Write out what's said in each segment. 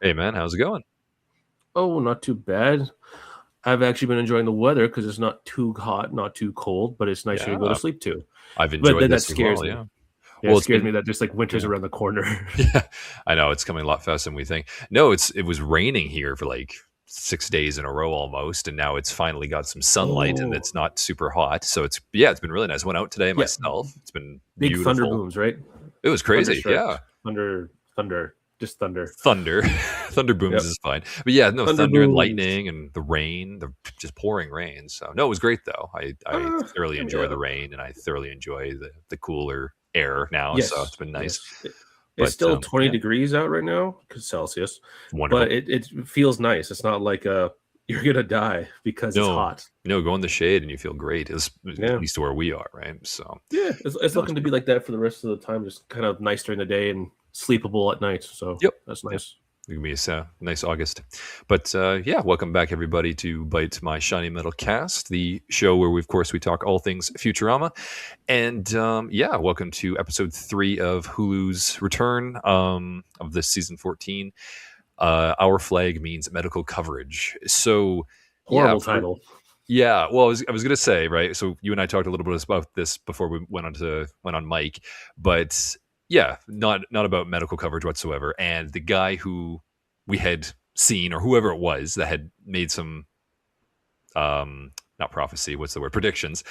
Hey man, how's it going? Oh, not too bad. I've actually been enjoying the weather because it's not too hot, not too cold, but it's nicer to go to Yeah, sleep too. I've But enjoyed then that this as scares well. me. Yeah. Yeah, it Well, it's scares been me that just like winter's yeah, around the corner. yeah. I know it's coming a lot faster than we think. No, it was raining here for like 6 days in a row almost, and now it's finally got some sunlight and Oh, it's not super hot. So it's been really nice. Went out today yeah. myself. It's been Big thunder beautiful. booms, right? It was Thunder crazy. strikes. Yeah. Thunder, just thunder. Thunder, thunder booms Yep. is fine, but yeah, no Thunder thunder and booms. lightning and the rain, the just pouring rain. So no, it was great though. I thoroughly enjoy Yeah. the rain and I thoroughly enjoy the cooler air now. So it's Yes. been nice. Yes. It's But still 20 yeah, degrees out right now, 'cause Celsius, wonderful. but it feels nice. It's not like you're gonna die because it's No, hot. no, go in the shade and you feel great. At Yeah. least where we are, right? So Yeah, it's no, it's looking to be wonderful. like that for the rest of the time. Just kind of nice during the day and sleepable at night. So Yep, that's yep. nice. It's gonna be a nice August. But yeah, welcome back everybody to Bite My Shiny Metal Cast, the show where of course we talk all things Futurama. And yeah, welcome to episode 3 of Hulu's return of this season 14. Our flag means medical coverage. So yeah, Horrible title. well, I was gonna say, right. So you and I talked a little bit about this before we went on mic, but yeah, not about medical coverage whatsoever. And the guy who we had seen, or whoever it was that had made some not prophecy, what's the word, predictions,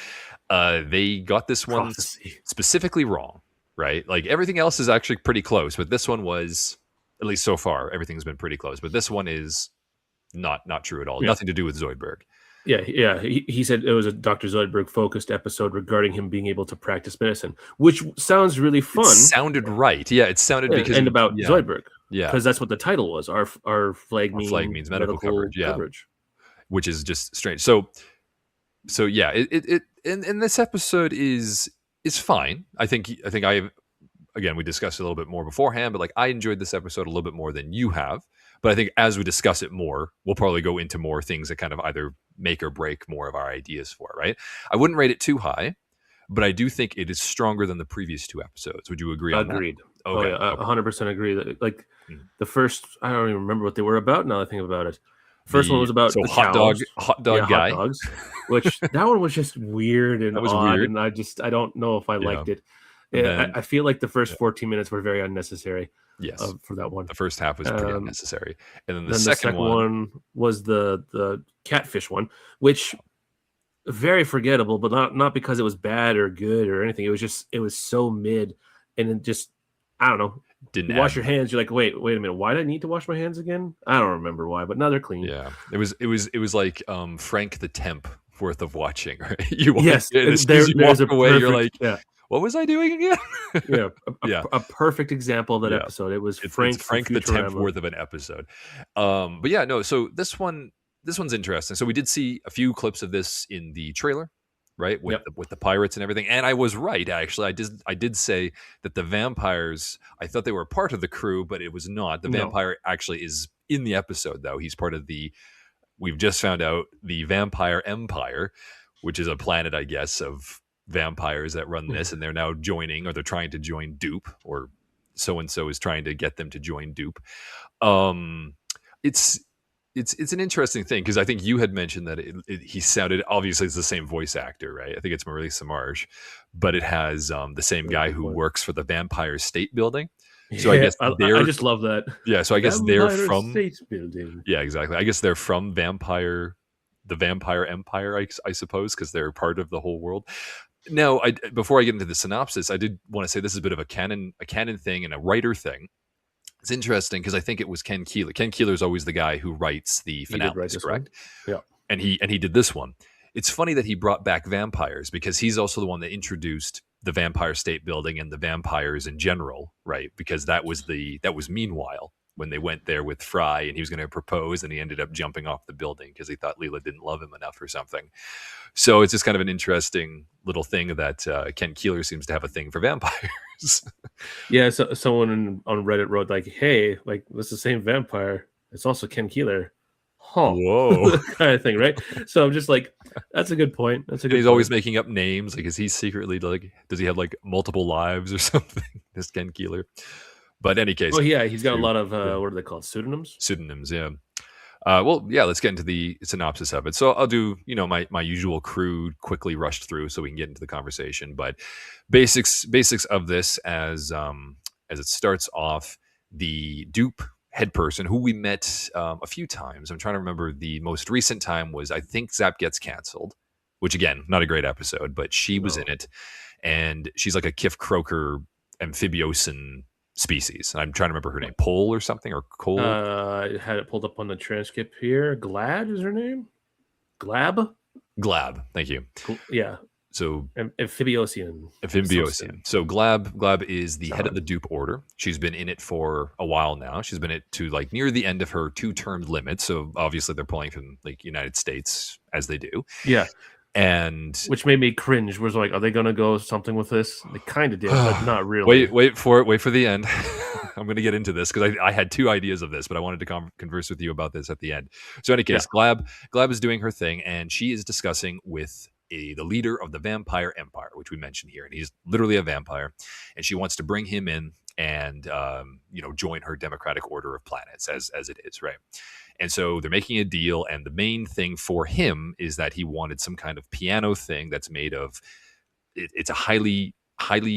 they got this one Prophecy. specifically wrong, right? Like everything else is actually pretty close, but this one was, at least so far, everything's been pretty close. But this one is not true at all. Yeah, Nothing to do with Zoidberg. yeah. He said it was a Dr. Zoidberg focused episode regarding him being able to practice medicine, which sounds really It fun. sounded right. Yeah, it sounded because And about yeah, Zoidberg, yeah. because that's what the title was. Our flag Our flag mean means medical medical coverage. Yeah, coverage. which is just strange. So yeah, it and this episode is fine. I again, we discussed it a little bit more beforehand, but like I enjoyed this episode a little bit more than you have. But I think as we discuss it more, we'll probably go into more things that kind of either make or break more of our ideas for it, right? I wouldn't rate it too high, but I do think it is stronger than the previous 2 episodes. Would you agree on that? Agreed. Oh Okay. yeah, Okay. 100% agree. That like Mm. the first, I don't even remember what they were about. Now that I think about it, first one was about So the cows. hot Yeah, dog hot guy. dogs. Which that one was just weird and That was odd, weird. and I don't know if I Yeah. liked it. And Yeah, then I feel like the first yeah, 14 minutes were very unnecessary yes, for that one. the first half was pretty Um, unnecessary, and then the then the second second one, one was the catfish one, which very forgettable, but not because it was bad or good or anything. It was so mid, and it just I don't know. didn't You wash add. your hands, you're like, wait a minute, why did I need to wash my hands again? I don't remember why, but now they're clean. Yeah, it was like Frank the Temp worth of watching. Right? You watch Yes, it, and as soon as you walk there's a away, you're perfect like, "What was I doing again?" yeah, Yeah, a perfect example of that yeah. episode. It was It's Frank from Frank the Temp Futurama. worth of an episode. But yeah, no. So this one's interesting. So we did see a few clips of this in the trailer, right? With Yep. the pirates and everything. And I was right actually. I did say that the vampires. I thought they were part of the crew, but it was not. The No. vampire actually is in the episode though. He's part of the. We've just found out the Vampire Empire, which is a planet, I guess, of vampires that run this, and they're now joining, or they're trying to join Dupe, or so and so is trying to get them to join Dupe. Um, it's it's an interesting thing because I think you had mentioned that he sounded, obviously it's the same voice actor, right? I think it's Marissa Marsh, but it has the same Very guy good who point. works for the Vampire State Building. So I Yeah, guess I they're just love that. yeah. So I guess they're Vampire from State Building. yeah, exactly. I guess they're from the Vampire Empire, I suppose, because they're part of the whole world. Now, before I get into the synopsis, I did want to say this is a bit of a canon thing and a writer thing. It's interesting because I think it was Ken Keeler. Ken Keeler is always the guy who writes the He did write finales, this one. correct? Yeah. And he did this one. It's funny that he brought back vampires because he's also the one that introduced the Vampire State Building and the vampires in general, right? Because that was meanwhile when they went there with Fry and he was going to propose and he ended up jumping off the building because he thought Leela didn't love him enough or something. So it's just kind of an interesting little thing that Ken Keeler seems to have a thing for vampires. Yeah, so someone on Reddit wrote like, "Hey, like this is the same vampire. It's also Ken Keeler." Huh. Whoa. Kind of thing, right? So I'm just like, that's a good point. That's a And good he's always point. making up names. Like, is he secretly like, does he have like multiple lives or something? This Ken Keeler. But in any case, Oh yeah, he's got a to lot of yeah, what are they called? Pseudonyms? pseudonyms. Yeah. Well, yeah. Let's get into the synopsis of it. So I'll do my usual crude, quickly rushed through so we can get into the conversation. But basics of this as it starts off, the dupe head person who we met a few times. I'm trying to remember, the most recent time was, I think, Zap Gets Canceled, which again, not a great episode, but she was in No. it, and she's like a Kif Croaker amphibiosin species. I'm trying to remember her name, Pole or something, or Cole. I had it pulled up on the transcript here. Glad is her name. Glab. Glab. Thank you. Yeah, So Amphibiosian. Amphibiosin. So Glab is the head of Sound. the dupe order. She's been in it for a while now. She's been it to like near the end of her 2-term limit. So obviously they're pulling from like United States as they do. Yeah, And which made me cringe. Was like, are they going to go something with this? They kind of did, but not really. wait for it. Wait for the end. I'm going to get into this because I had two ideas of this, but I wanted to converse with you about this at the end. So in any Yeah. case, Glab is doing her thing, and she is discussing with the leader of the vampire empire, which we mentioned here, and he's literally a vampire, and she wants to bring him in and join her democratic order of planets as it is, right? And so they're making a deal, and the main thing for him is that he wanted some kind of piano thing that's made of it's a highly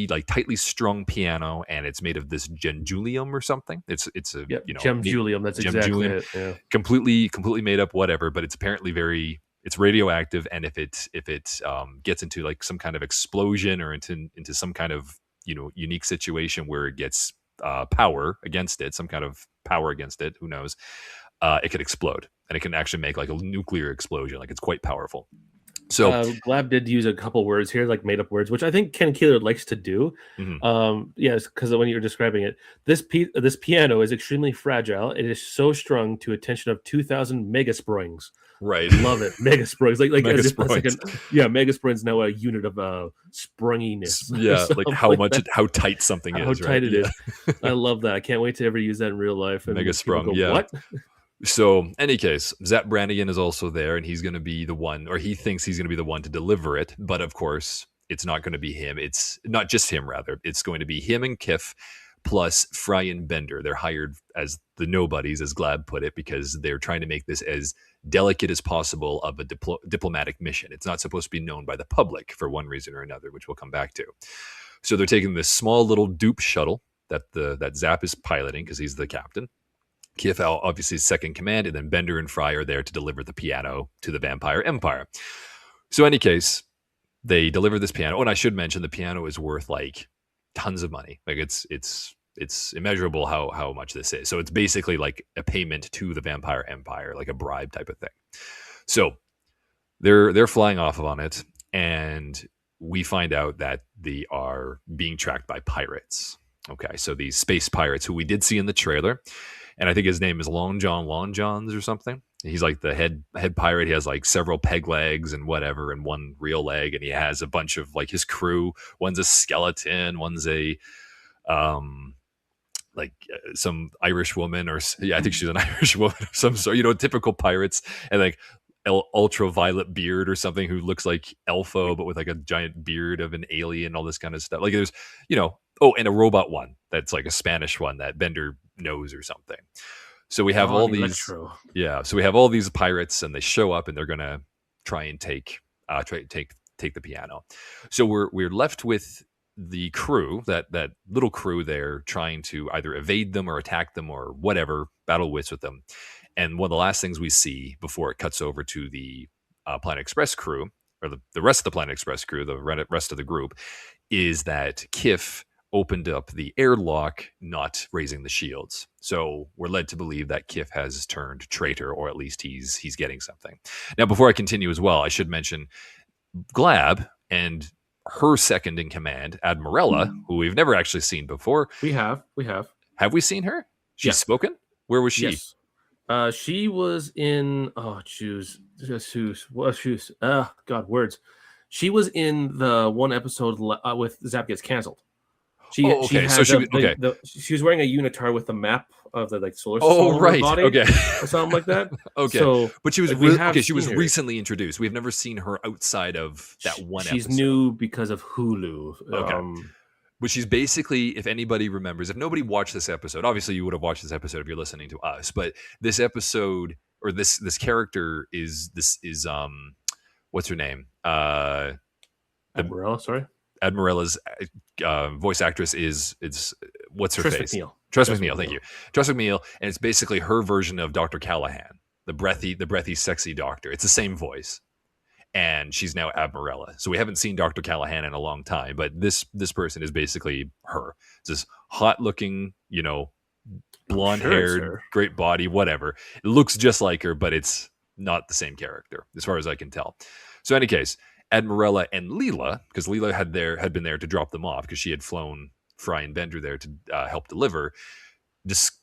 like tightly strung piano, and it's made of this genjulium or something. It's a Yep. Gem Julium. That's gem exactly julium, it. Yeah. completely made up, whatever. But it's apparently it's radioactive, and if it gets into like some kind of explosion or into some kind of unique situation where it gets power against it, some kind of power against it, who knows, it could explode, and it can actually make like a nuclear explosion. Like, it's quite powerful. So Glab did use a couple words here, like made up words, which I think Ken Keeler likes to do. mhm. Yes, because when you were describing it, this piano is extremely fragile. It is so strung to a tension of 2,000 megasprings. Right. Love it, megasprings. Like as if that's like Megasprings. megasprings now a unit of sprunginess. Yeah, like how like much that. how tight something How is, tight right? it Yeah. is. I love that. I can't wait to ever use that in real life. And Mega people sprung, go, yeah. "What?" So, any case, Zap Brannigan is also there, and he's going to be the one, or he thinks he's going to be the one to deliver it. But of course, it's not going to be him. It's not just him, rather. It's going to be him and Kif plus Fry and Bender. They're hired as the nobodies, as Glab put it, because they're trying to make this as delicate as possible of a diplomatic mission. It's not supposed to be known by the public for one reason or another, which we'll come back to. So they're taking this small little dupe shuttle that Zap is piloting because he's the captain. Kif obviously is second command, and then Bender and Fry are there to deliver the piano to the vampire empire. So, in any case, they deliver this piano. Oh, and I should mention the piano is worth like tons of money. Like, it's immeasurable how much this is. So it's basically like a payment to the vampire empire, like a bribe type of thing. So they're flying off on it, and we find out that they are being tracked by pirates. Okay, so these space pirates who we did see in the trailer, and I think his name is Long Johns or something. He's like the head pirate. He has like several peg legs and whatever, and one real leg, and he has a bunch of like his crew. One's a skeleton, one's a some Irish woman, or yeah, I think she's an Irish woman of some sort. Typical pirates, and like ultraviolet beard or something, who looks like Elfo but with like a giant beard of an alien, all this kind of stuff. Like there's and a robot one that's like a Spanish one that Bender knows or something. So we have all these Electro. so we have all these pirates, and they show up, and they're gonna try and take the piano. So we're left with the crew, that little crew there, trying to either evade them or attack them or whatever, battle wits with them. And one of the last things we see before it cuts over to the Planet Express crew, or the rest of the Planet Express crew, the rest of the group, is that Kif opened up the airlock, not raising the shields. So we're led to believe that Kif has turned traitor, or at least he's getting something. Now, before I continue as well, I should mention Glab and her second in command, Admirella, who we've never actually seen before. We have. Have we seen her? She's Yeah. spoken? Where was she? Yes. She was in God, words. She was in the one episode with Zap Gets Canceled. She was wearing a unitar with the map of the solar system on her body, okay, or something like that. Okay, so, but she was she was her. recently introduced. We've never seen her outside of that one. She's episode. new because of Hulu. Okay. But she's basically, if anybody remembers, if nobody watched this episode, obviously you would have watched this episode if you're listening to us. But this episode, or this character is what's her name? The Admiral, sorry. Admirella's voice actress is it's what's her Tris face? McNeil. Trust Tris McNeil. Thank McNeil. you, Trust McNeil, and it's basically her version of Dr. Callahan, the breathy, sexy doctor. It's the same voice, and she's now Admirella. So we haven't seen Dr. Callahan in a long time, but this person is basically her. It's this hot looking, blonde Sure, it's haired, her. great body, whatever. It looks just like her, but it's not the same character as far as I can tell. So, in any case, Admirella and Leela, because Leela had been there to drop them off because she had flown Fry and Bender there to help deliver.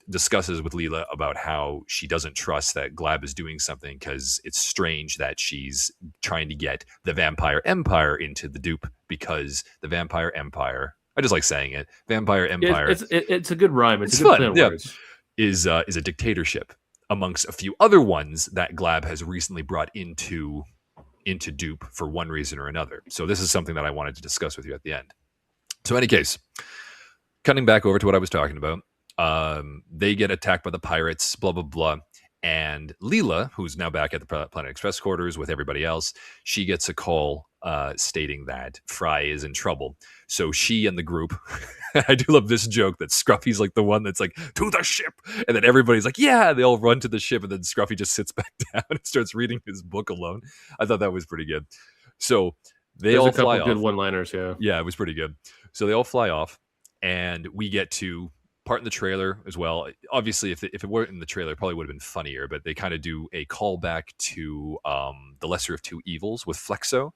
Discusses with Leela about how she doesn't trust that Glab is doing something because it's strange that she's trying to get the Vampire Empire into the dupe, because the Vampire Empire, I just like saying it, Vampire Empire, It's a good rhyme. It's a good fun, play on yeah, words. is a dictatorship amongst a few other ones that Glab has recently brought into dupe for one reason or another. So this is something that I wanted to discuss with you at the end. So, in any case, cutting back over to what I was talking about, they get attacked by the pirates, blah, blah, blah. And Leela, who's now back at the Planet Express quarters with everybody else, she gets a call stating that Fry is in trouble. So she and the group, I do love this joke that Scruffy's like the one that's like, to the ship. And then everybody's like, yeah, they all run to the ship. And then Scruffy just sits back down and starts reading his book alone. I thought that was pretty good. So they There's all a couple fly good off. one-liners, yeah. Yeah, it was pretty good. So they all fly off, and we get to part in the trailer as well. Obviously, if it weren't in the trailer, it probably would have been funnier, but they kind of do a callback to The Lesser of Two Evils with Flexo.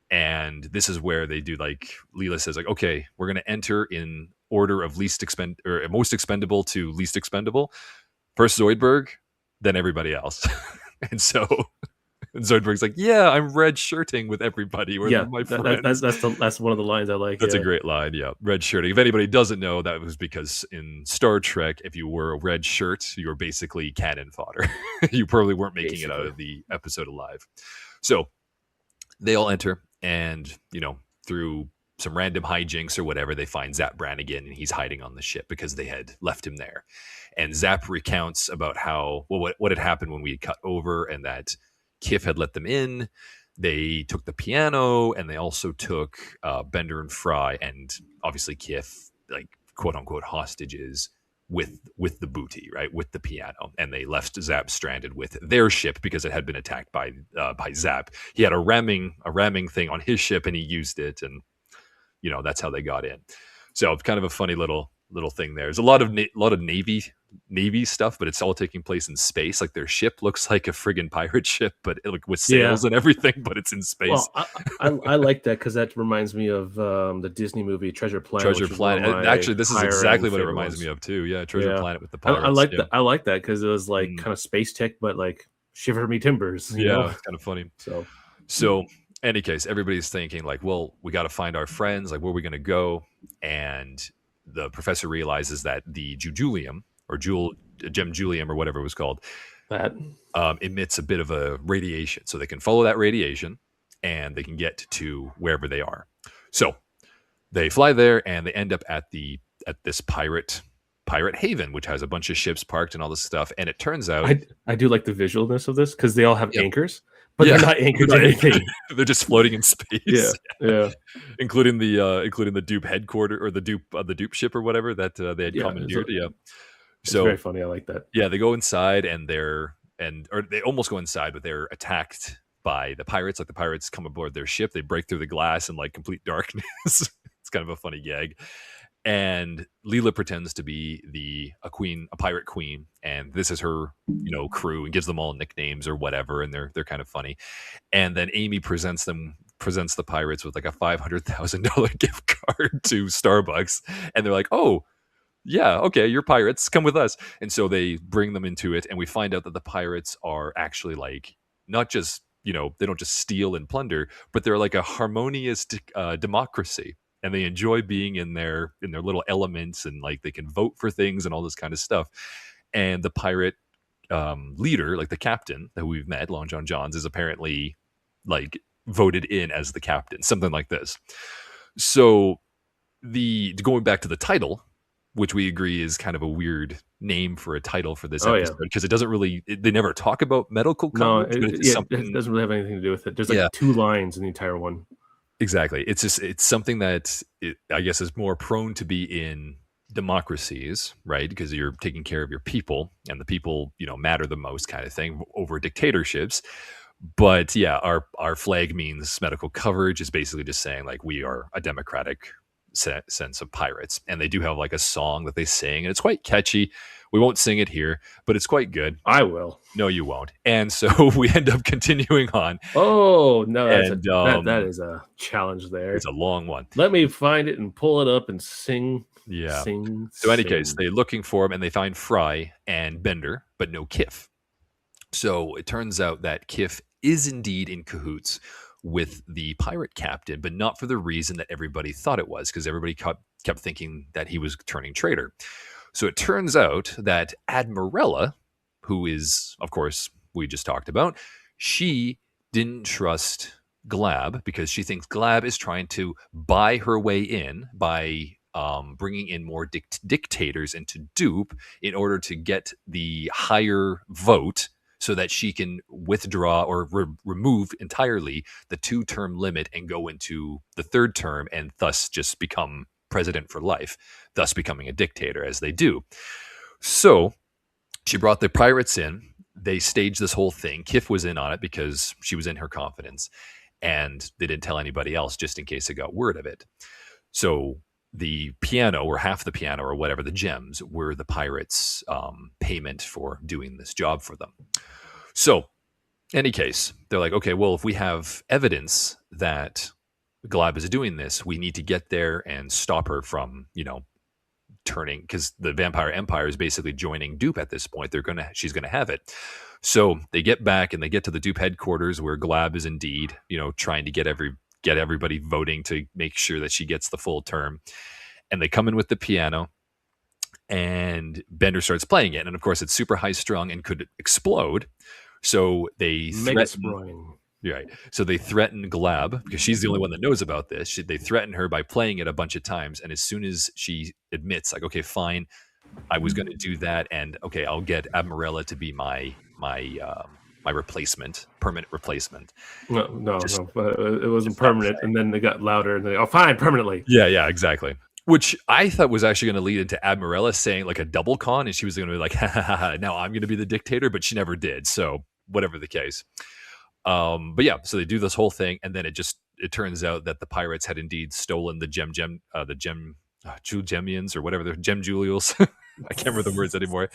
And this is where they do, like, Leela says, like, okay, we're going to enter in order of most expendable to least expendable. First Zoidberg, then everybody else. And so Zoidberg's like, yeah, I'm red shirting with everybody. We're my friends. That's one of the lines I like. That's a great line, yeah. Red shirting. If anybody doesn't know, that was because in Star Trek, if you were a red shirt, you were basically cannon fodder. You probably weren't making it out of the episode alive. So they all enter, and, through some random hijinks or whatever, they find Zap Brannigan, and he's hiding on the ship because they had left him there. And Zap recounts about what had happened when we had cut over, and that Kif had let them in. They took the piano, and they also took Bender and Fry, and obviously Kif, like, quote unquote hostages with the booty, right, with the piano, and they left Zap stranded with their ship because it had been attacked by Zap. He had a ramming thing on his ship, and he used it, and that's how they got in. So it's kind of a funny little thing there. There's a lot of Navy stuff, but it's all taking place in space. Like, their ship looks like a friggin' pirate ship, but like with sails and everything, but it's in space. Well, I like that because that reminds me of the Disney movie Treasure Planet. Treasure Planet. Actually, this is exactly what it reminds me of too. Yeah, Treasure Planet with the pirates. I like that because it was like kind of space tech, but like shiver me timbers. Yeah, it's kind of funny. So any case, everybody's thinking like, well, we got to find our friends. Like, where are we going to go? And the professor realizes that the Jujulium, or Gem Julium, or whatever it was called, that emits a bit of a radiation. So they can follow that radiation, and they can get to wherever they are. So they fly there, and they end up at this pirate haven, which has a bunch of ships parked and all this stuff. And it turns out, I do like the visualness of this because they all have anchors, but they're not anchored to anything. They're just floating in space. Yeah. Including the dupe headquarters, or the dupe ship or whatever that they had commandeered. So it's very funny. I like that. Yeah, they go inside, and they almost go inside, but they're attacked by the pirates. Like, the pirates come aboard their ship, they break through the glass in like complete darkness. It's kind of a funny gag. And Leela pretends to be a pirate queen, and this is her, crew, and gives them all nicknames or whatever, and they're kind of funny. And then Amy presents the pirates with like a $500,000 gift card to Starbucks, and they're like, oh, yeah, okay, you're pirates, come with us. And so they bring them into it, and we find out that the pirates are actually like, not just, they don't just steal and plunder, but they're like a harmonious democracy, and they enjoy being in their little elements, and like they can vote for things and all this kind of stuff. And the pirate leader, like the captain that we've met, Long John Johns, is apparently like voted in as the captain, something like this. So the going back to the title, which we agree is kind of a weird name for a title for this Oh yeah. episode because it doesn't really they never talk about medical No, coverage, but it's just yeah, it something. doesn't really have anything to do with it. There's like Yeah, 2 lines in the entire one. exactly. It's something that I guess is more prone to be in democracies, right? Because you're taking care of your people, and the people matter the most, kind of thing, over dictatorships. But yeah, our flag means medical coverage is basically just saying like we are a democratic sense of pirates, and they do have like a song that they sing, and it's quite catchy. We won't sing it here, but it's quite good. I will. No, you won't. And so we end up continuing on, Oh, no, and that is a challenge it's there. a long one. Let me find it and pull it up and sing, Yeah. sing, So, in any case, sing. they're looking for him, and they find Fry and Bender, but no Kif. So it turns out that Kif is indeed in cahoots with the pirate captain, but not for the reason that everybody thought it was, because everybody kept thinking that he was turning traitor. So it turns out that Admirella, who is, of course, we just talked about, she didn't trust Glab because she thinks Glab is trying to buy her way in by bringing in more dictators into Dupe in order to get the higher vote so that she can withdraw or remove entirely the 2-term limit and go into the 3rd term and thus just become president for life, thus becoming a dictator as they do. So she brought the pirates in. They staged this whole thing. Kif was in on it because she was in her confidence, and they didn't tell anybody else just in case they got word of it. So the piano, or half the piano, or whatever, the gems, were the pirates' payment for doing this job for them. So, any case, they're like, okay, well, if we have evidence that Glab is doing this, we need to get there and stop her from, turning, because the Vampire Empire is basically joining Dupe at this point. She's gonna have it. So they get back and they get to the Dupe headquarters where Glab is indeed, trying to get everybody voting to make sure that she gets the full term. And they come in with the piano, and Bender starts playing it, and of course it's super high strung and could explode. So they Mega threaten. Sproing. Right. So they threaten Glab because she's the only one that knows about this. They threaten her by playing it a bunch of times, and as soon as she admits, like, okay, fine, I was going to do that, and okay, I'll get Admirella to be my replacement, permanent replacement. Just No, it wasn't stop permanent, saying. and then they got louder, and they fine, permanently. Yeah, exactly. Which I thought was actually going to lead into Admirella saying like a double con, and she was going to be like, ha, ha, ha, ha, now I'm going to be the dictator, but she never did. So whatever the case. But yeah, so they do this whole thing, and then it turns out that the pirates had indeed stolen the Jugemians, or whatever, the Gem Julials. I can't remember the words anymore.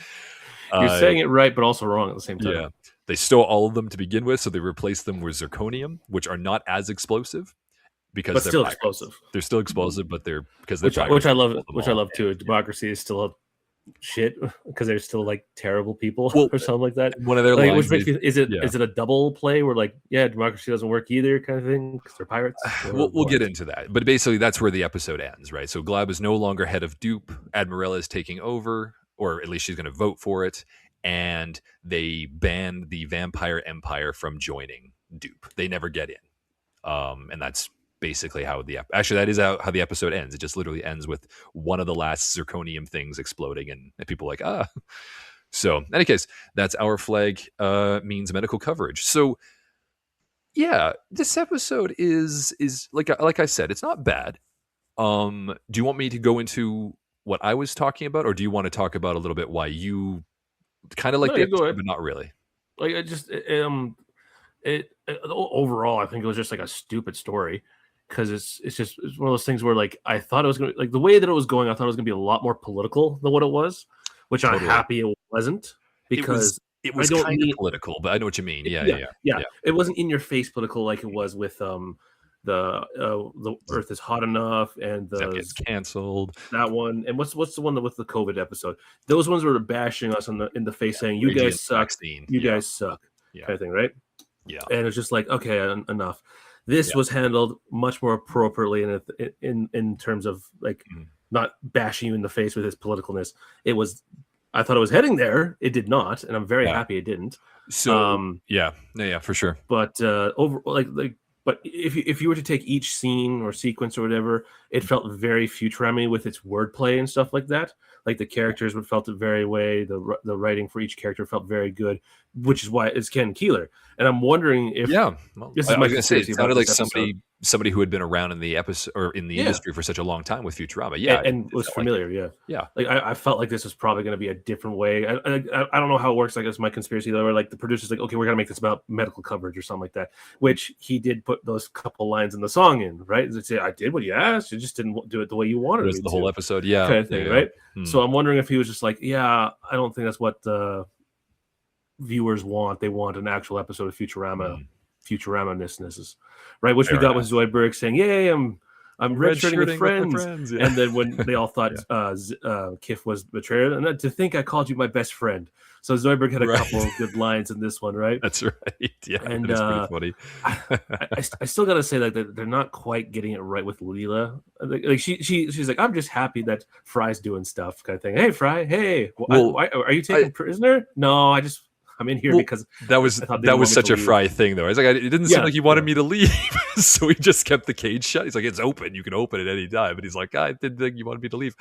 You're Uh, saying it right, but also wrong at the same time. yeah, they stole all of them to begin with, so they replaced them with zirconium, which are not as explosive because But they're still pirates. explosive. They're still explosive, but they're Which pirates. I love. Which I love too. Democracy is still shit because they're still like terrible people or something like that. One of their Like, lines which makes me, is yeah. it a double play where like, yeah, democracy doesn't work either kind of thing because they're pirates? We'll get into that, but basically that's where the episode ends, right? So Glab is no longer head of Dupe. Admirella is taking over, or at least she's going to vote for it, and they ban the Vampire Empire from joining Dupe. They never get in, and that's basically how that is how the episode ends. It just literally ends with one of the last zirconium things exploding, and people are like, ah. So, in any case, that's our flag means medical coverage. So, yeah, this episode is like I said, it's not bad. Do you want me to go into what I was talking about, or do you want to talk about a little bit why you kind of like No, the you go episode, ahead. but not really? Like overall, I think it was just like a stupid story because it's one of those things where like I thought it was gonna, like, the way that it was going, I thought it was gonna be a lot more political than what it was, which I'm Totally. happy it wasn't, It was because it I was don't kind of need political, but I know what you mean. Yeah, yeah. It wasn't in your face political like it was with the Earth is hot enough and That gets canceled. that one, and what's the one that with the COVID episode? Those ones were bashing us in the face, saying you Raging guys suck, vaccine. you Yeah, guys suck, yeah, kind of thing, right? yeah, And it's just like, okay, enough. This yeah. was handled much more appropriately in terms of like Mhm. not bashing you in the face with his politicalness. It was, I thought it was heading there. It did not, and I'm very Yeah. happy it didn't. So yeah, for sure. But over like But if you were to take each scene or sequence or whatever, it felt very Futurama with its wordplay and stuff like that. Like the characters would felt it very way. The writing for each character felt very good, which is why it's Ken Keeler. And I'm wondering if Yeah, well, this I is my was gonna say it conspiracy about sounded like this episode. somebody who had been around in the episode or in the Yeah, industry for such a long time with Futurama. Yeah, and it was felt like it. familiar. Yeah, Yeah, like I felt like this was probably going to be a different way. I don't know how it works. Like it's my conspiracy though, where like the producer's like, okay, we're gonna make this about medical coverage or something like that. Which he did put those couple lines in the song in, right? They say, I did what you asked, you just didn't do it the way you the wanted rest me of the whole to, episode. Yeah, kind of yeah, thing, yeah. right? Hmm. So I'm wondering if he was just like, yeah, I don't think that's what the viewers want. They want an actual episode of Hmm. Futurama-ness, right? Which we Fair got with enough. Zoidberg saying, "Yay, I'm redshirting with Redshirting with my friends," friends. Yeah, and then when they all thought yeah, Kif was betrayed, and to think I called you my best friend. So Zoidberg had a right. couple of good lines in this one, right? That's right. Yeah, that And is pretty funny. I still gotta say like that they're not quite getting it right with Leela. Like she's like, I'm just happy that Fry's doing stuff, kind of thing. Hey Fry, hey, Well, why are you I taken prisoner? No, I'm in here well because that was I thought they that didn't was want me to such a leave. Fry thing, though. It's like it didn't seem Yeah, like he wanted yeah. me to leave, so he just kept the cage shut. He's like, "It's open. You can open it any time." But he's like, "I didn't think you wanted me to leave."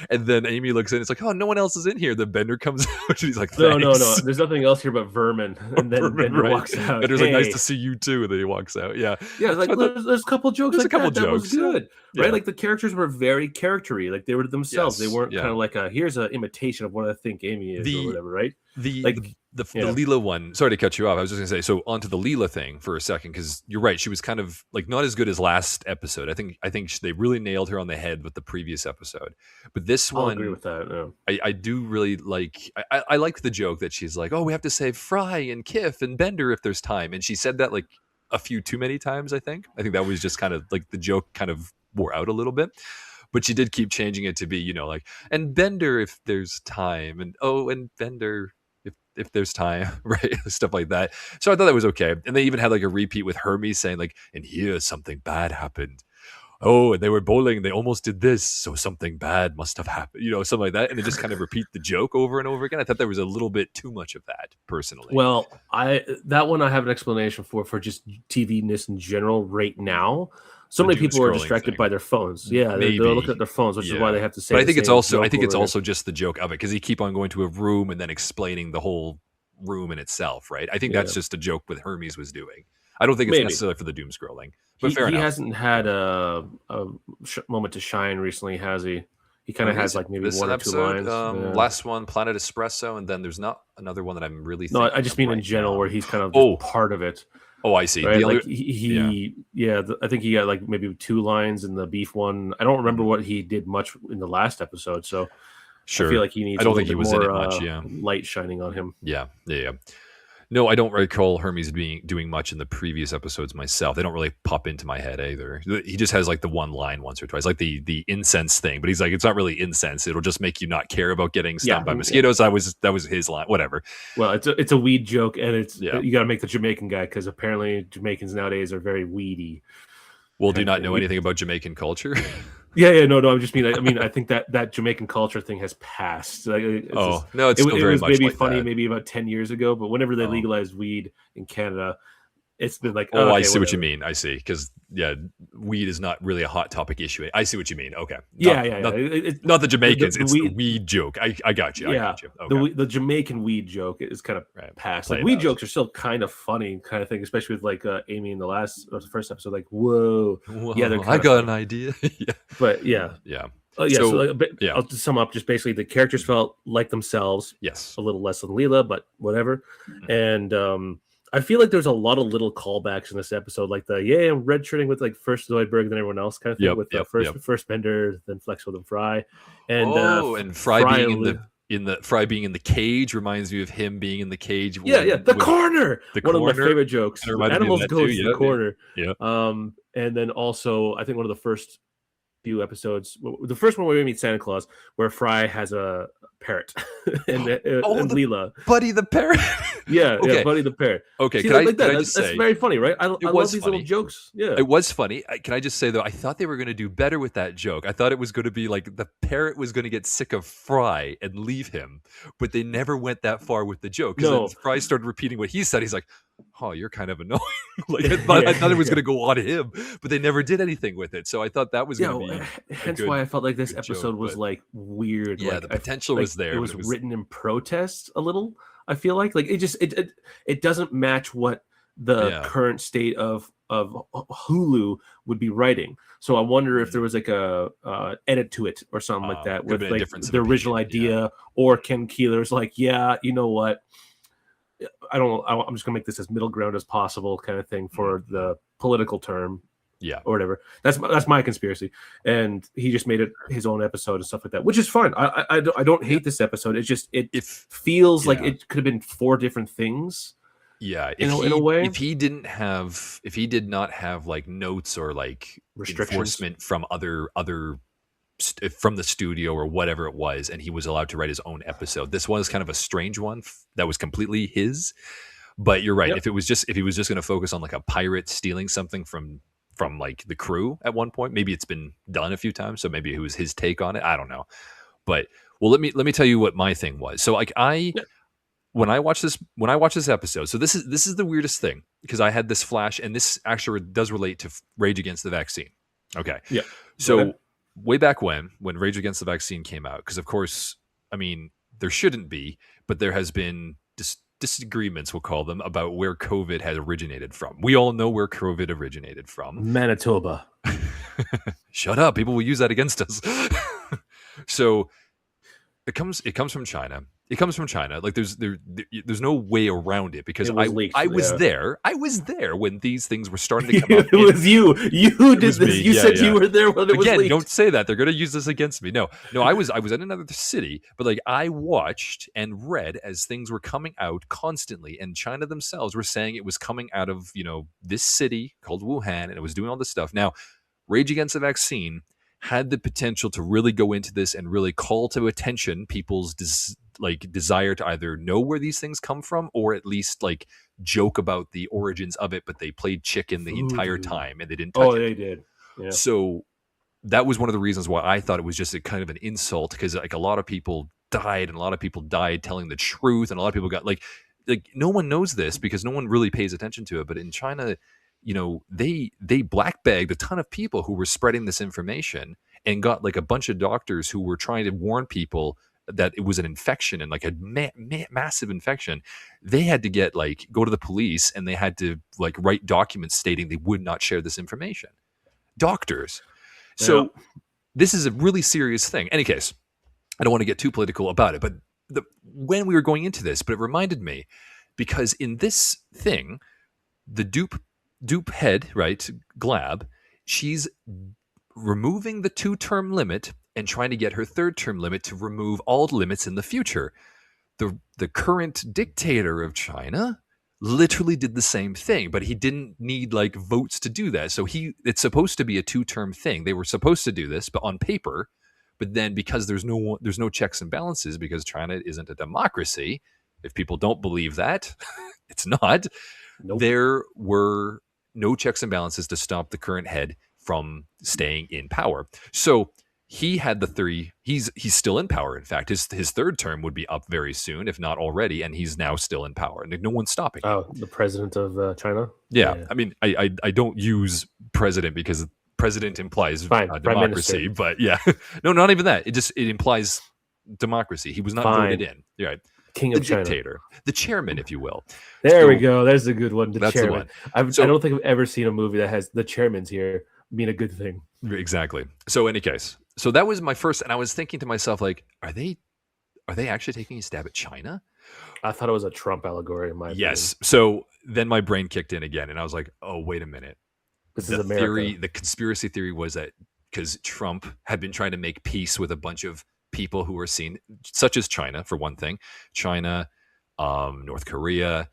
And then Amy looks in. It's like, "Oh, no one else is in here." The Bender comes out, and he's like, No. "Thanks." There's nothing else here but vermin. And then Berman, Bender right? walks out. Bender's like, "Nice to Hey, see you too," and then he walks out. Yeah, yeah, like so I thought there's a couple jokes there's a like couple that. That was jokes. Yeah, good, right? yeah, Like the characters were very charactery. Like they were themselves. They yes, weren't kind yeah. of like a here's an imitation of what I think Amy is or The whatever, right? the Like, the the yeah, Leela one. Sorry to cut you off. I was just gonna say. So onto the Leela thing for a second, because you're right. She was kind of like not as good as last episode. I think they really nailed her on the head with the previous episode, but this I'll agree one with that. Yeah. I do really like. I like the joke that she's like, "Oh, we have to save Fry and Kif and Bender if there's time," and she said that like a few too many times. I think that was just kind of like the joke kind of wore out a little bit, but she did keep changing it to be, like, and Bender if there's time, and oh, and Bender if there's time, right? Stuff like that. So I thought that was okay. And they even had like a repeat with Hermes saying like, and here something bad happened. Oh, and they were bowling. They almost did this, so something bad must have happened. Something like that, and they just kind of repeat the joke over and over again. I thought there was a little bit too much of that, personally. Well, I that one I have an explanation for just TV-ness in general right now. So The many doom people are scrolling distracted thing, by their phones. Yeah, they're looking at maybe. their phones, which is why Yeah, they have to say but I the think it's same also I joke think it's over again. also just the joke of it because he keep on going to a room and then explaining the whole room in itself, right? I think that's Yeah, just a joke what Hermes was doing. I don't think it's maybe. necessarily for the doom scrolling, but He fair he enough. hasn't had a moment to shine recently, has he? He kind of has Hermes, like maybe this one or two episode, lines. Yeah. last one, Planet Espresso, and then there's not another one that I'm really No, I thinking just of mean in right general now. where he's kind of just Oh, part of it, oh, I see. right? The other, Like yeah, I think he got like maybe two lines in the beef one. I don't remember mhm, what he did much in the last episode, so I feel sure. like he I needs a don't little think he bit was in more it much. Yeah, light shining on him. yeah, yeah, yeah. No, I don't recall Hermes being doing much in the previous episodes myself. They don't really pop into my head either. He just has like the one line once or twice, like the incense thing. But he's like, it's not really incense. It'll just make you not care about getting Yeah, stung by yeah. mosquitoes. That was his line. Whatever. Well, it's a weed joke, and it's Yeah. you got to make the Jamaican guy because apparently Jamaicans nowadays are very weedy Well, do kind you of not thing. know anything about Jamaican culture? Yeah. No. I think that Jamaican culture thing has passed. Like it's just, Oh no, it's still it very was much maybe like funny that. maybe about 10 years ago, but whenever they Oh. legalized weed in Canada, it's been like, Oh, oh, I okay, see what you whatever. mean. I see. Because yeah, weed is not really a hot topic issue. I see what you mean. Okay, Yeah. not not the The, Jamaicans. the It's the weed, weed joke. I got you. I yeah, got you. Okay, the Jamaican weed joke is kind of right. past. Like Played weed out. jokes are still kind of funny, kind of thing, especially with like Amy in the first episode. Like, whoa, yeah, they're Whoa, I kind of got funny. an idea. Yeah, But yeah, yeah. yeah. So So like, yeah, I'll just sum up. Just basically, the characters felt like themselves, yes. a little less than Leela, but whatever. Mhm. And I feel like there's a lot of little callbacks in this episode, like I'm redshirting with like first Zoidberg, then everyone else kind of thing. Yep, With the yep, yep. first Bender, then Flexo, then Fry, and Oh, and Fry Fry. being in the Fry being in the cage reminds me of him being in the cage Yeah, the with corner. the One of my corner. favorite jokes. Kind of reminded me of Animals that too. goes to the Yeah, corner. yeah, And then also I think one of the first few episodes, the first one where we meet Santa Claus, where Fry has a parrot, and yeah. Oh, the Leela. Buddy the parrot. Yeah, Okay, Buddy the parrot. okay. See, Can I like that. can I just That's say very funny, right? I it love was these little funny. jokes. Yeah. It was funny. Can I just say though, I thought they were going to do better with that joke. I thought it was going to be like the parrot was going to get sick of Fry and leave him, but they never went that far with the joke because then No, Fry started repeating what he said. He's like, oh, you're kind of annoying. Like I thought it was Yeah. going to go on him, but they never did anything with it. So I thought that was going Yeah, to be a hence why I felt like this good joke. episode was But like weird. yeah, Like the potential like was it there, but was it was written in protest a little. I feel like it doesn't match what the yeah, current state of Hulu would be writing. So I wonder if there was like a edit to it or something like that could have with been a like difference of the original opinion. Yeah, idea, or Ken Keeler's like, yeah, you know what? I'm just gonna make this as middle ground as possible, kind of thing for the political term yeah. or whatever. That's my conspiracy, and he just made it his own episode and stuff like that, which is fine. I don't Yeah. hate this episode. It's just it If feels like yeah. it could have been four different things. Yeah, In a way, if he did not have like notes or like restrictions. enforcement from from the studio or whatever it was, and he was allowed to write his own episode. This was kind of a strange one that was completely his. But you're right. Yep. If he was just going to focus on like a pirate stealing something from like the crew at one point, maybe it's been done a few times, so maybe it was his take on it. I don't know. But well, let me tell you what my thing was. So like Yeah. when I watched this episode, so this is the weirdest thing because I had this flash, and this actually does relate to Rage Against the Vaccine. Okay, Yeah. so way back when Rage Against the Vaccine came out, because of course, I mean, there shouldn't be, but there has been disagreements, we'll call them, about where COVID has originated from. We all know where COVID originated from. Manitoba. Shut up! People will use that against us. So it comes from China. It comes from China. Like there's no way around it because It was leaked, I was yeah. there. I was there when these things were starting to come up. It was you. You did was this. me. You Yeah, said yeah. you were there when it was Again, leaked. don't say that. They're going to use this against me. No, I was in another city, but like I watched and read as things were coming out constantly, and China themselves were saying it was coming out of this city called Wuhan, and it was doing all this stuff. Now, Rage Against the Vaccine had the potential to really go into this and really call to attention people's desire to either know where these things come from or at least like joke about the origins of it, but they played chicken the entire time and they didn't touch it. They did. Yeah. So that was one of the reasons why I thought it was just a kind of an insult, because like a lot of people died and a lot of people died telling the truth, and a lot of people got like no one knows this because no one really pays attention to it, but in China, they black bagged a ton of people who were spreading this information and got like a bunch of doctors who were trying to warn people that it was an infection and like a massive infection. They had to go to the police, and they had to like write documents stating they would not share this information. Doctors. So this is a really serious thing. Any case, I don't want to get too political about it, but when we were going into this, but it reminded me because in this thing, the dupe head, right, Glab, she's removing the 2-term limit and trying to get her 3rd-term limit to remove all limits in the future. The current dictator of China literally did the same thing, but he didn't need like votes to do that. So it's supposed to be a 2-term thing. They were supposed to do this, but on paper. But then because there's no checks and balances, because China isn't a democracy, if people don't believe that, it's not. Nope. There were no checks and balances to stop the current head from staying in power. So he had the theory. He's still in power. In fact, his 3rd term would be up very soon, if not already, and he's now still in power. And no one's stopping him. Oh, the president of China? Yeah. I mean, I don't use president because president implies democracy, but yeah. No, not even that. It implies democracy. He was not voted in. You're right. King the of China. Dictator, the chairman, if you will. There we go. There's a good one. That's chairman. the one. I don't think I've ever seen a movie that has the chairman's here being a good thing. Exactly. So, any case, so that was my first, and I was thinking to myself, like, are they actually taking a stab at China? I thought it was a Trump allegory in my opinion. So then my brain kicked in again, and I was like, oh, wait a minute. This is America. The conspiracy theory was that because Trump had been trying to make peace with a bunch of people who were seen, such as China, for one thing, China, North Korea,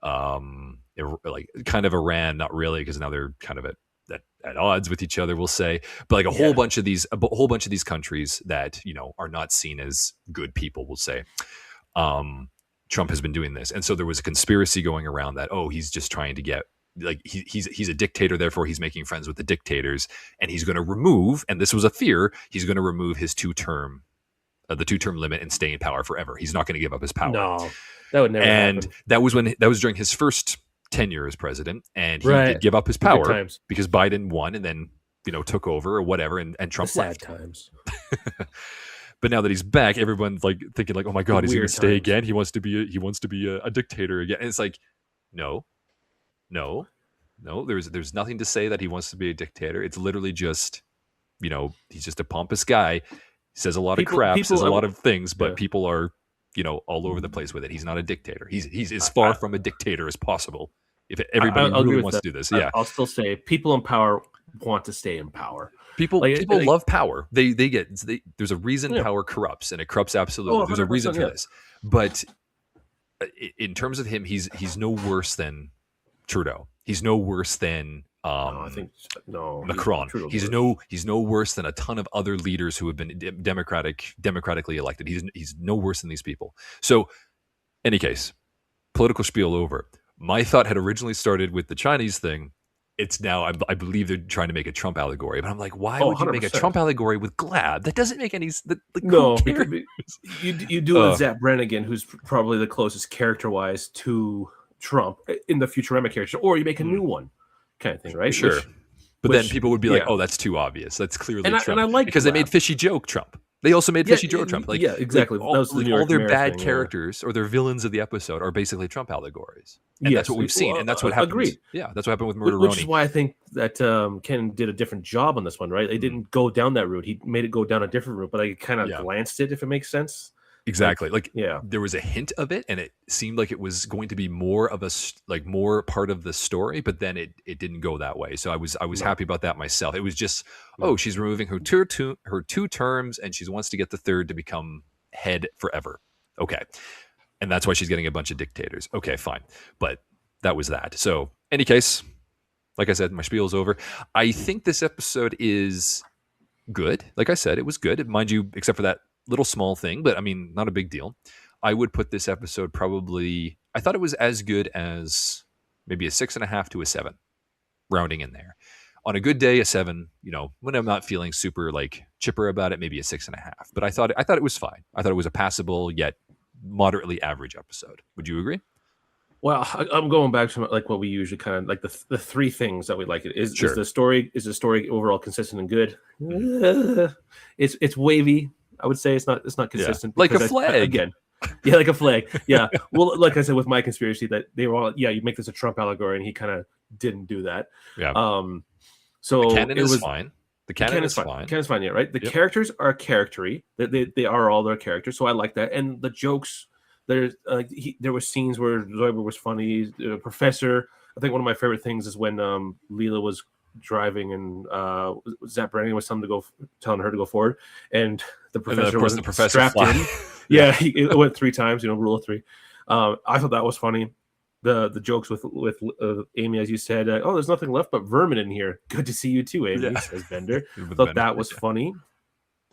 like kind of Iran, not really, because now they're kind of at odds with each other, we'll say, but like a whole bunch of these countries that are not seen as good people, we'll say. Trump has been doing this, and so there was a conspiracy going around that he's just trying to get like he's a dictator, therefore he's making friends with the dictators, and he's going to remove, and this was a fear, he's going to remove his 2-term the 2-term limit and stay in power forever. He's not going to give up his power. No, that would never happen. And that was during his first tenure as president, and he Right. did give up his The good power times. because Biden won and then took over or whatever, and The Trump sad left. times. But now that he's back, everyone's like thinking like, oh my The god, is he going weird to stay times. again? He wants to be a dictator again. And it's like, no, no, no. There's nothing to say that he wants to be a dictator. It's literally just, he's just a pompous guy. He says a lot of crap, says a lot of things, but Yeah. people are, all over the place with it. He's not a dictator. He's as far from a dictator as possible. If everybody I'll agree really with wants that. to do this, yeah. I'll still say people in power want to stay in power. People Like, people love power. There's a reason yeah. power corrupts, and it corrupts absolutely. Oh, There's a reason 100%, for yeah. this. But in terms of him, he's no worse than Trudeau. He's no worse than No, I think no. Macron. Trudeau's worse. He's no worse than a ton of other leaders who have been democratically elected. He's no worse than these people. So, any case, political spiel over. My thought had originally started with the Chinese thing. It's now, I believe they're trying to make a Trump allegory, but I'm like, why Oh, would you make a 100%. Trump allegory with Glad? That doesn't make any sense. No, who because cares? you do it with Zach Brannigan, who's probably the closest character-wise to Trump in the Futurama character, or you make a new one, kind of thing, right? Sure. But then people would be like, oh, that's too obvious. That's clearly Trump. And I like because they made Fishy Joke Trump. They also made Fishy Joe Trump. Like, yeah, exactly. Like all, that was the New all York their Mayor bad thing, characters or their villains of the episode are basically Trump allegories. And that's what we've seen. And that's what happened. Agreed. Yeah, that's what happened with Murderoni. Which is why I think that Ken did a different job on this one, right? They didn't go down that route. He made it go down a different route, but I kind of glanced it, if it makes sense. Exactly. Like there was a hint of it, and it seemed like it was going to be more of more part of the story, but then it didn't go that way. So I was happy about that myself. It was just, she's removing her two terms, and she wants to get the third to become head forever. Okay, and that's why she's getting a bunch of dictators. Okay, fine, but that was that. So any case, like I said, my spiel's over. I think this episode is good. Like I said, it was good, mind you, except for that little small thing, but I mean, not a big deal. I would put this episode probably, I thought it was as good as maybe a 6.5 to a 7, rounding in there. On a good day, a 7, when I'm not feeling super like chipper about it, maybe a 6.5. But I thought it was fine. I thought it was a passable yet moderately average episode. Would you agree? Well, I'm going back to like what we usually kind of like the three things that we like. Is the story overall consistent and good? It's wavy. I would say it's not consistent. Like a flag. Again. Yeah, like a flag. Yeah. Well, like I said with my conspiracy, that they were all, you make this a Trump allegory, and he kind of didn't do that. Yeah. So the canon is fine. The canon is fine. The canon's fine, yeah, right? The characters are charactery. They are all their characters, so I like that. And the jokes, there were scenes where Zoidberg was funny. Professor, I think one of my favorite things is when Leela was driving and Zach Brannigan was telling her to go forward, and the professor wasn't strapped in. Yeah, it went 3 times. Rule of 3. I thought that was funny. The jokes with Amy, as you said, there's nothing left but vermin in here. Good to see you too, Amy, says Bender. Thought that was funny.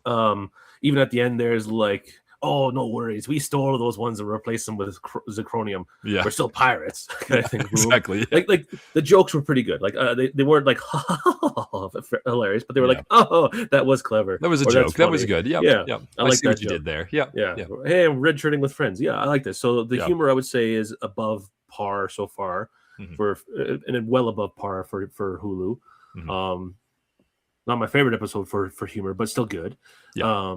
Even at the end, there's like, oh, no worries. We stole those ones and replaced them with zirconium. Yeah. We're still pirates. Kind of thing. Exactly. Yeah. Like the jokes were pretty good. Like they weren't like hilarious, but they were like, oh, that was clever. That was a joke. That was good. Yeah. I like see what you did there. Yeah. Hey, I'm red shirting with friends. Yeah, I like this. So the humor, I would say, is above par so far and well above par for Hulu. Not my favorite episode for humor, but still good. Yeah.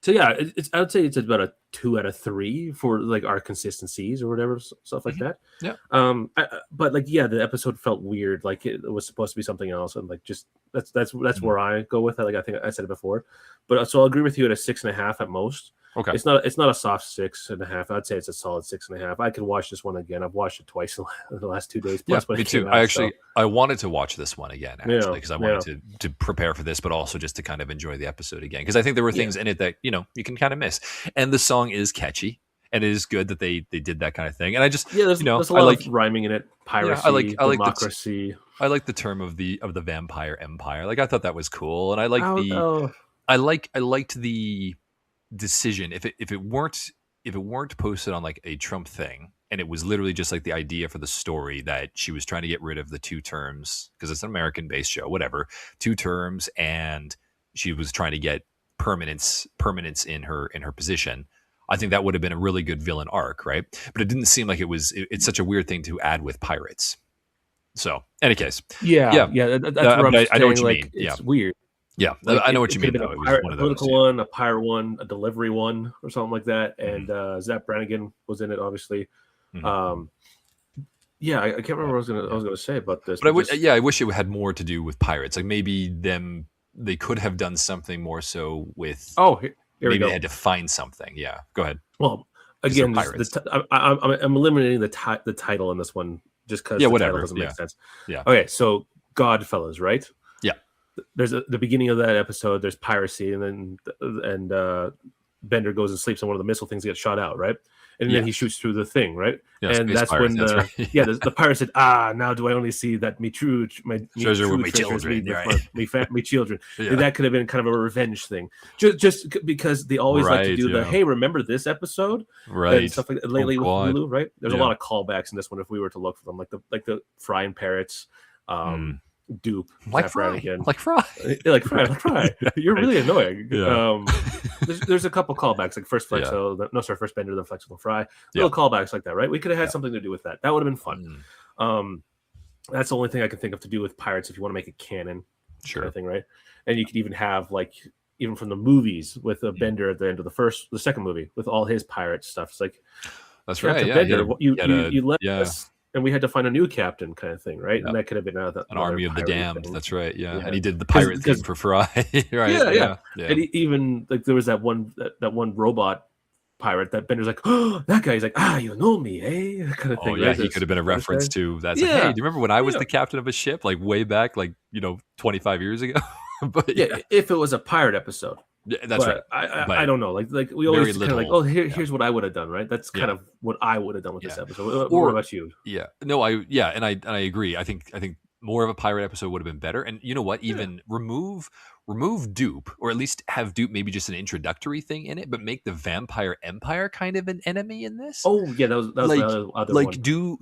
So yeah, I would say it's about a 2 out of 3 for like our consistencies or whatever, stuff like that. Yeah. But like, the episode felt weird. Like it was supposed to be something else, and like just that's where I go with it. Like I think I said it before, but so I'll agree with you at a 6.5 at most. Okay. It's not a soft 6.5. I'd say it's a solid 6.5. I could watch this one again. I've watched it twice in the last 2 days. Plus me too. I wanted to watch this one again, actually, because I wanted to prepare for this, but also just to kind of enjoy the episode again. Because I think there were things in it that, you can kind of miss. And the song is catchy. And it is good that they did that kind of thing. And I just, there's a lot of rhyming in it. Piracy, democracy. I like the term of the vampire empire. Like, I thought that was cool. And I like I liked the decision. If it weren't posted on like a Trump thing, and it was literally just like the idea for the story that she was trying to get rid of the 2 terms, because it's an American-based show, whatever, 2 terms, and she was trying to get permanence in her position. I think that would have been a really good villain arc, right? But it didn't seem like it's such a weird thing to add with pirates. So, any case, Yeah, yeah, yeah, that's where I'm but I know what saying, you like, mean. Yeah, it's weird. yeah, Like, I know what it you could have mean been though. It was one a of those. political Yeah. one, a pirate one, a delivery one, or something like that, Mhm, and, Zach Brannigan was in it, obviously. mhm, mhm. Um, yeah, I can't remember Yeah, what I yeah. was gonna say about this, But but just I wish it had more to do with pirates. Like maybe they could have done something more so with oh, here we maybe they go. had to find something. Yeah, go ahead. Well, Because they're again, just pirates. I'm eliminating the title in this one just because Yeah, the title whatever. doesn't make Yeah, sense. yeah, Okay, so Godfellas, right? yeah. There's the beginning of that episode. There's piracy, and then Bender goes and sleeps on one of the missile things, gets shot out, right? And then he Yes. shoots through the thing, right? Yeah, And space that's pirates. when That's right. yeah, Yeah. the pirate said, "Ah, now do I only see that me Treasure with true my treasures me children. with Right. me children." And Yeah. that could have been kind of a revenge thing, because they always like to Right. do the Yeah. "Hey, remember this episode?" and Right. stuff like that Oh lately with God. Hulu, right? There's a Yeah. lot of callbacks in this one if we were to look for them, like the frying parrots, Mm. Dupe, Like Zap Fry. Brannigan, Like Fry. like Fry, Right. like Fry. Yeah. You're Right. really annoying. Yeah. There's a couple callbacks, like first Yeah. Flexo, no, sorry, first Bender, then Flexo, then Fry. Yeah. Little callbacks like that, right? We could have had Yeah. something to do with that. That would have been fun. Mm. Um, that's the only thing I can think of to do with pirates if you want to make it canon kind Sure. of thing, right? And you could even have like even from the movies with a Mm. Bender at the end of the second movie with all his pirate stuff. It's like That's right. Captain Yeah. He had Bender, a he had a you left yeah. us, and we had to find a new captain, kind of thing, right? Yeah. And that could have been An another army of the piratey damned. thing. That's right. Yeah. And Yeah, he did the pirate theme because for Fry. Right. yeah, yeah. Yeah. Yeah. And even like there was that one robot pirate that Bender's like, oh, that guy. He's like, ah, you know me, eh? Kind of Oh thing, yeah, right? he could have been a This guy. reference to that's like, hey, Yeah, do you remember when I was yeah, the captain of a ship like way back, like 25 years ago? But yeah. yeah, If it was a pirate episode, yeah, that's right. but I But don't know. Like we very always kind of like, little. oh, Yeah, here's what I would have done, right? That's kind yeah, of what I would have done with this yeah. episode. What Or about you? yeah, no, and I agree. I think more of a pirate episode would have been better. And you know what? Yeah. Even remove Dupe, or at least have Dupe maybe just an introductory thing in it, but make the Vampire Empire kind of an enemy in this. Oh yeah, that was my like other one.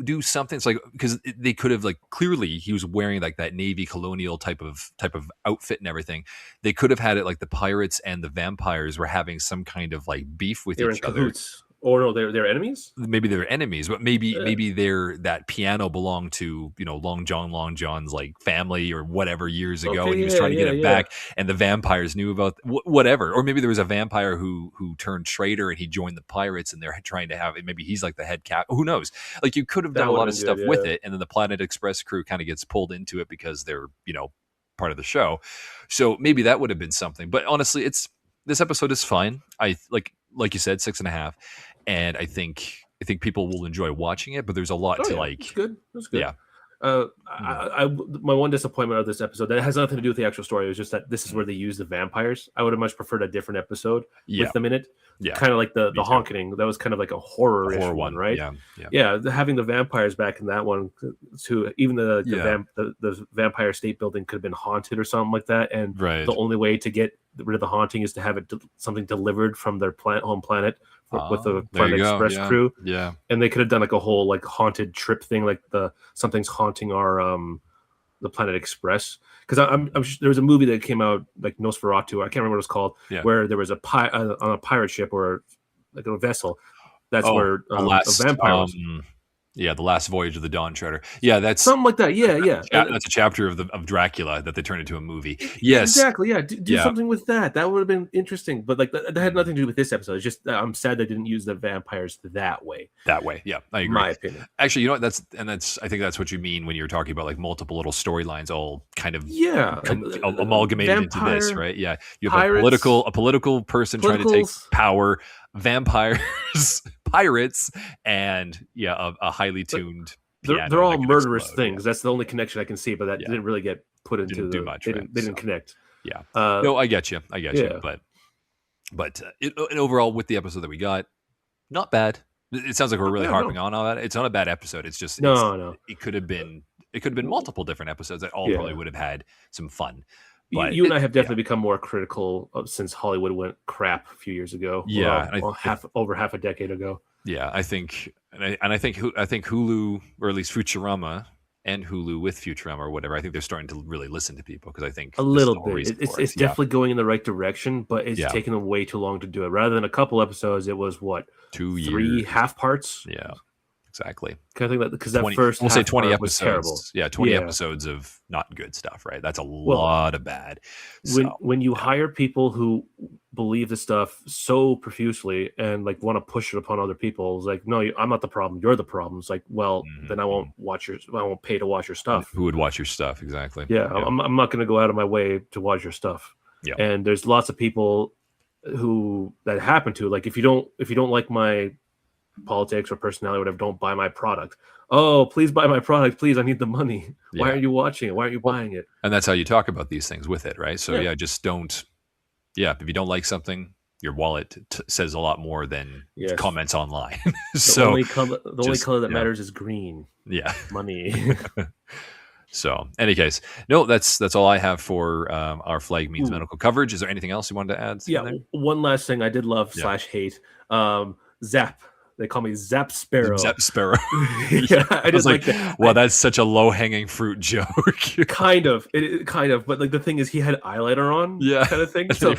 do something. It's like because they could have like clearly he was wearing like that navy colonial type of outfit and everything. They could have had it like the pirates and the vampires were having some kind of like beef with They were in each other. cahoots. Or no, they're enemies. Maybe they're enemies, but Yeah. maybe that piano belonged to Long John's like family or whatever years ago, Okay. and he was Yeah. trying to get Yeah. it Yeah. back, and the vampires knew about whatever, or maybe there was a vampire who turned traitor and he joined the pirates, and they're trying to have it. Maybe he's like the head cap. Who knows? Like you could have done That a would lot have of been good. stuff with Yeah. it, and then the Planet Express crew kind of gets pulled into it because they're part of the show. So maybe that would have been something. But honestly, this episode is fine. I like you said, 6.5, and I think people will enjoy watching it. But there's a lot Oh to yeah, that's like. good. That's good. Yeah. Mhm. My one disappointment of this episode that has nothing to do with the actual story was just that this is Mhm. where they use the vampires. I would have much preferred a different episode Yeah. with them in it. Yeah. Kind of like the Me too. honking. That was kind of like a horror-ish Horror one, one. right? Yeah. Yeah. Yeah, having the vampires back in that one too. Even Yeah. the vampire state building could have been haunted or something like that. And Right. the only way to get rid of the haunting is to have something delivered from their home planet with the There you Planet go. Express Yeah. crew. Yeah. And they could have done like a whole like haunted trip thing, like something's haunting our the Planet Express. Because there was a movie that came out like Nosferatu, I can't remember what it's called, Yeah. where there was on a pirate ship or like a vessel. That's Oh, where the a last vampire was. the last voyage of the Dawn Treader. Yeah, Something like that. Yeah, yeah. that's a chapter of Dracula that they turned into a movie. Yes. Exactly. Yeah. Do Yeah. something with that. That would have been interesting. But like that had nothing to do with this episode. It's just I'm sad they didn't use the vampires that way. That way. Yeah, I In agree. my opinion. Actually, you know what? I think that's what you mean when you're talking about like multiple little storylines all kind of Yeah. amalgamated into this, Vampire, right? Yeah, you have pirates, a political person trying to take politicals. power, vampires, pirates, and a highly tuned piano They're all that can murderous explode. things. That's the only connection I can see, but that Yeah. didn't really get put into Didn't do much, they right? didn't So, connect. yeah. Uh, No, I get you. yeah. But and overall, with the episode that we got, not bad. It sounds like we're really Yeah, harping no. on all that. It's not a bad episode. It's just No. it could have been multiple different episodes that all probably Yeah. would have had some fun. You, But you and I have definitely become more critical since Hollywood went crap a few years ago. Yeah, and over half a decade ago. I think Hulu, or at least Futurama, and Hulu with Futurama or whatever, I think they're starting to really listen to people because I think A this is little the whole bit. reason It's for it. it's Yeah. definitely going in the right direction, but it's Yeah. taken them way too long to do it. Rather than a couple episodes, it was what 2 3 years. half parts. Yeah. Exactly. Kind of think that because that 20, first we'll say half 20 part was terrible. episodes. Yeah, 20 Yeah. episodes of not good stuff, right? That's a Well, lot of bad. So, when you hire people who believe this stuff so profusely and like want to push it upon other people, it's like, no, I'm not the problem. You're the problem. It's like, well, then I won't pay to watch your stuff. who would watch your stuff? Exactly. Yeah, I'm not going to go out of my way to watch your stuff. Yeah. And there's lots of people who that happen to. Like if you don't like my politics or personality or whatever, don't buy my product. Oh, please buy my product, please. I need the money. Why Yeah. aren't you watching it? Why aren't you buying it? And that's how you talk about these things with it, right? So Yeah. just don't. Yeah, if you don't like something, your wallet says a lot more than Yes. comments online. The So only color that matters is green. yeah. Money. So, any case, no, that's all I have for our Flag Means Ooh. Medical coverage. Is there anything else you wanted to add? in Yeah, there? one last thing I did love Yeah. / hate. Zap. They call me Zap Sparrow. Zap Sparrow. Yeah, I just like that. Well, that's such a low hanging fruit joke. Kind of, but like the thing is, he had eyeliner on, Yeah. kind of thing. So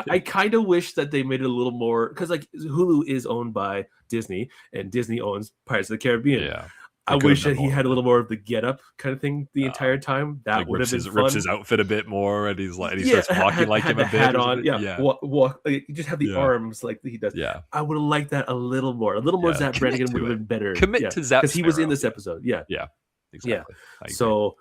I kind of wish that they made it a little more, because like Hulu is owned by Disney, and Disney owns Pirates of the Caribbean. Yeah. I wish that he had a little more of the get up kind of thing the entire time. That Like would have been fun. rips his outfit a bit more, and he starts walking like him a bit. Hat on, yeah. Walk. You just have the Yeah. arms like he does. Yeah. I would have liked that a little more. A little more Yeah. Zap Commit Brannigan to would have it. been better. Commit to Zap because he was in Sparrow. this episode. Yeah. Yeah. Exactly. I agree. So,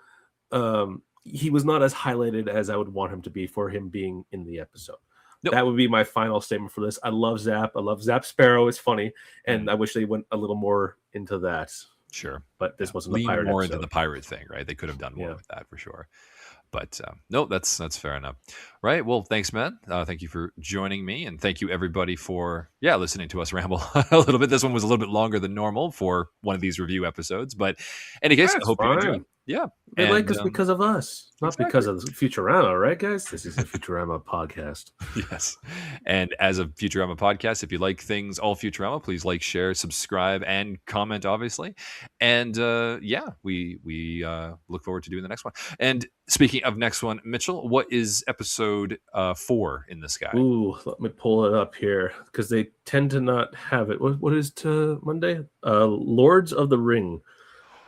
he was not as highlighted as I would want him to be for him being in the episode. Nope. That would be my final statement for this. I love Zap. I love Zap Sparrow. It's funny, and I wish they went a little more into that. Sure. But this wasn't lean the pirate more episode. into the pirate thing, right? They could have done more with that for sure. But no, that's fair enough. Right. Well, thanks, man. Thank you for joining me, and thank you everybody for listening to us ramble a little bit. This one was a little bit longer than normal for one of these review episodes, but in any case, I hope you enjoyed. Yeah, they like us because of us, not because of Futurama, right, guys? This is a Futurama podcast. Yes, and as a Futurama podcast, if you like things all Futurama, please like, share, subscribe, and comment, obviously. And we look forward to doing the next one. And speaking of next one, Mitchell, what is episode 4 in the sky? Ooh, let me pull it up here because they tend to not have it. What is to Monday? Lords of the Ring.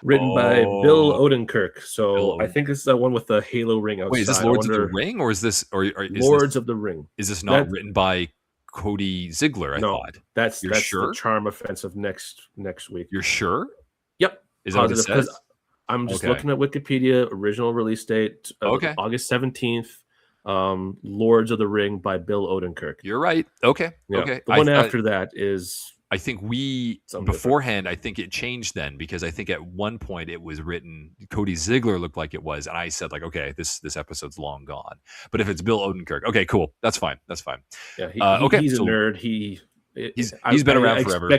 Written by Bill Odenkirk. So I think this is the one with the Halo ring outside. Wait, is this Lords of the Ring, or is this Lords of the Ring? Is this not written by Cody Ziegler? I thought that's the Charm Offensive next week. You're sure? Yep. Is that what it says? I'm just looking at Wikipedia. Original release date August 17th. Lords of the Ring by Bill Odenkirk. You're right. Okay. Yeah. Okay. The one after that is. I think beforehand, I think it changed then, because I think at one point it was written, Cody Ziegler looked like it was. And I said, like, okay, this episode's long gone. But if it's Bill Odenkirk, okay, cool. That's fine. Yeah. He's a nerd. He's been around forever.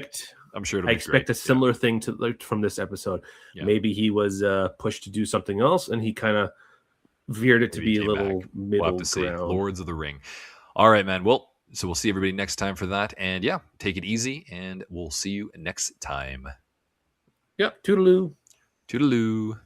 I'm sure I expect a similar thing from this episode. Yeah. Maybe he was pushed to do something else, and he kind of veered it to be a little middle we'll have to ground. See. Lords of the Ring. All right, man. Well, so we'll see everybody next time for that. And take it easy, and we'll see you next time. Yep. Toodaloo. Toodaloo.